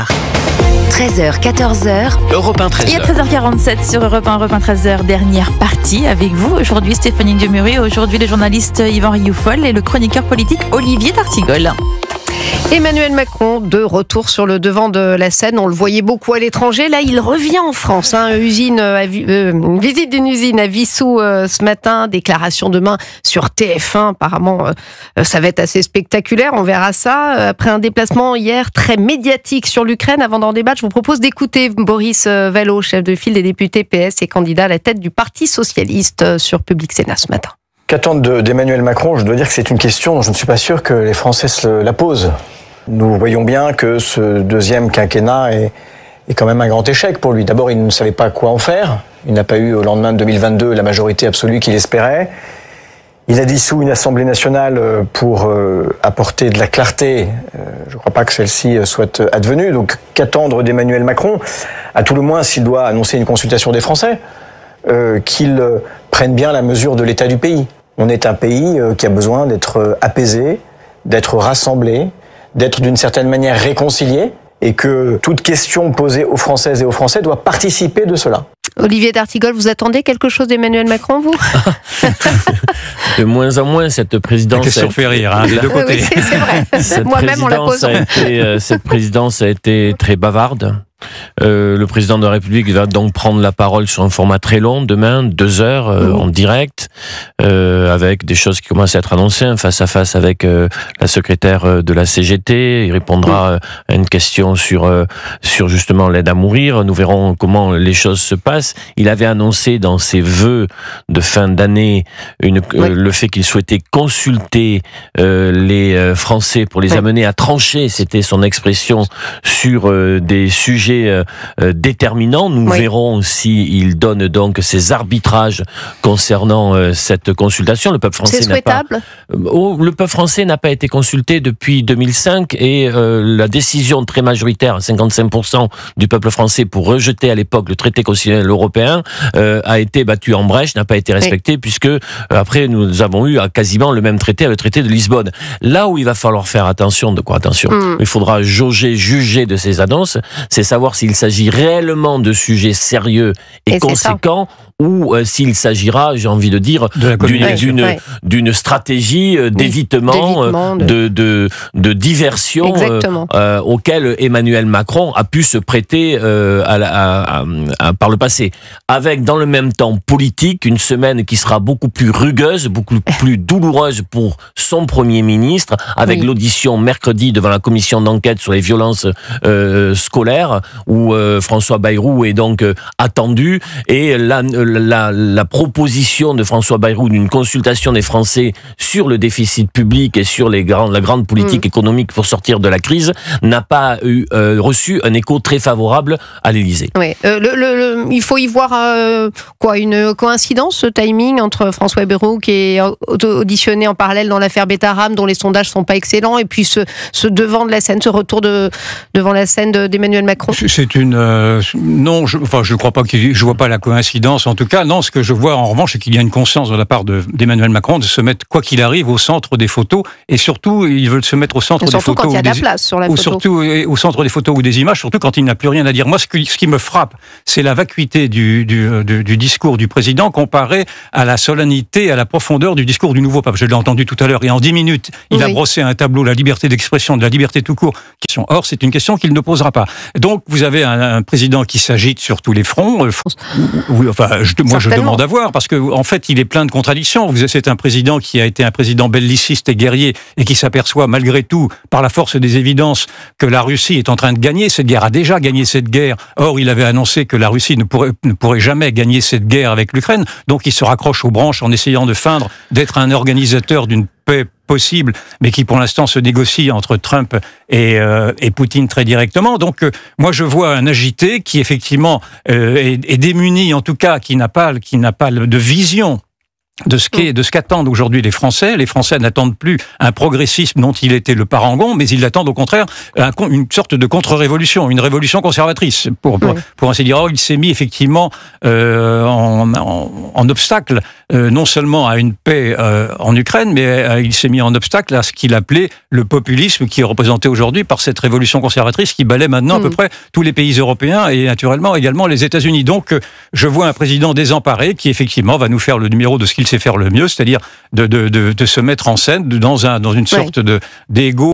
tard. 13h, 14h, Europe 1, 13h. Il y a 13h47 sur Europe 1, 13h, dernière partie avec vous. Aujourd'hui, Stéphanie Demuré, aujourd'hui le journaliste Yvan Rioufol et le chroniqueur politique Olivier d'Artigol. Emmanuel Macron, de retour sur le devant de la scène. On le voyait beaucoup à l'étranger. Là, il revient en France. Une visite d'une usine à Vissou ce matin. Déclaration demain sur TF1. Apparemment, ça va être assez spectaculaire. On verra ça. Après un déplacement hier très médiatique sur l'Ukraine, avant d'en débattre, je vous propose d'écouter Boris Vallaud, chef de file des députés PS et candidat à la tête du Parti Socialiste sur Public Sénat ce matin. Qu'attendre d'Emmanuel Macron? Je dois dire que c'est une question dont je ne suis pas sûr que les Français se la posent. Nous voyons bien que ce deuxième quinquennat est quand même un grand échec pour lui. D'abord, il ne savait pas quoi en faire. Il n'a pas eu, au lendemain de 2022, la majorité absolue qu'il espérait. Il a dissous une Assemblée nationale pour apporter de la clarté. Je ne crois pas que celle-ci soit advenue. Donc, qu'attendre d'Emmanuel Macron? À tout le moins, s'il doit annoncer une consultation des Français, qu'il prenne bien la mesure de l'état du pays. On est un pays qui a besoin d'être apaisé, d'être rassemblé, d'être d'une certaine manière réconcilié, et que toute question posée aux Françaises et aux Français doit participer de cela. Olivier d'Artigol, vous attendez quelque chose d'Emmanuel Macron, vous? De moins en moins, cette présidence... La question fait rire, des deux côtés. Oui, c'est vrai. Moi-même, on la pose. Cette présidence a été très bavarde. Le président de la République va donc prendre la parole sur un format très long demain, 2 heures en direct, avec des choses qui commencent à être annoncées, un face à face avec la secrétaire de la CGT. Il répondra à une question sur justement l'aide à mourir. Nous verrons comment les choses se passent. Il avait annoncé dans ses vœux de fin d'année le fait qu'il souhaitait consulter les Français pour les amener à trancher, c'était son expression, sur des sujets déterminants. Nous verrons s'il donne donc ses arbitrages concernant cette consultation. Le peuple français c'est souhaitable. Le peuple français n'a pas été consulté depuis 2005 et la décision très majoritaire, 55% du peuple français, pour rejeter à l'époque le traité constitutionnel européen a été battue en brèche, n'a pas été respectée, puisque après nous avons eu quasiment le même traité, le traité de Lisbonne. Là où il va falloir faire attention, il faudra juger de ces annonces, c'est savoir s'il s'agit réellement de sujets sérieux et conséquents, ou s'il s'agira, j'ai envie de dire, d'une stratégie d'évitement, de diversion auquel Emmanuel Macron a pu se prêter par le passé. Avec, dans le même temps politique, une semaine qui sera beaucoup plus rugueuse, beaucoup plus douloureuse pour son Premier ministre, avec l'audition mercredi devant la commission d'enquête sur les violences scolaires, où François Bayrou est donc attendu, et la proposition de François Bayrou d'une consultation des Français sur le déficit public et sur la grande politique économique pour sortir de la crise n'a pas reçu un écho très favorable à l'Élysée. Oui. Il faut y voir une coïncidence, ce timing entre François Bayrou qui est auditionné en parallèle dans l'affaire Betterham, dont les sondages sont pas excellents, et puis ce devant de la scène, ce retour devant la scène d'Emmanuel Macron. C'est non, je crois pas je vois pas la coïncidence. En tout cas, non, ce que je vois en revanche, c'est qu'il y a une conscience de la part d'Emmanuel Macron de se mettre, quoi qu'il arrive, au centre des photos, et surtout, ils veulent se mettre au centre des photos. Surtout quand il y a de la place sur la photo. Surtout au centre des photos ou des images, surtout quand il n'a plus rien à dire. Moi, ce qui me frappe, c'est la vacuité du discours du président comparé à la solennité, à la profondeur du discours du nouveau pape. Je l'ai entendu tout à l'heure, et en 10 minutes, il a brossé un tableau, la liberté d'expression, de la liberté tout court. Or, c'est une question qu'il ne posera pas. Donc, vous avez un président qui s'agite sur tous les fronts. Je demande à voir, parce que en fait, il est plein de contradictions. C'est un président qui a été un président belliciste et guerrier, et qui s'aperçoit malgré tout, par la force des évidences, que la Russie est en train de gagner cette guerre, a déjà gagné cette guerre. Or, il avait annoncé que la Russie ne pourrait jamais gagner cette guerre avec l'Ukraine. Donc, il se raccroche aux branches en essayant de feindre d'être un organisateur d'une paix possible, mais qui pour l'instant se négocie entre Trump et Poutine très directement. Donc moi je vois un agité qui effectivement est démuni, en tout cas qui n'a pas de vision de ce qu'attendent aujourd'hui les Français. Les Français n'attendent plus un progressisme dont il était le parangon, mais ils attendent au contraire une sorte de contre-révolution, une révolution conservatrice. Pour ainsi dire, il s'est mis effectivement en obstacle, non seulement à une paix en Ukraine, mais il s'est mis en obstacle à ce qu'il appelait le populisme qui est représenté aujourd'hui par cette révolution conservatrice qui balaie maintenant à peu près tous les pays européens et naturellement également les États-Unis. Donc, je vois un président désemparé qui effectivement va nous faire le numéro de ce qu'il sait faire le mieux, c'est-à-dire de se mettre en scène dans une sorte d'égo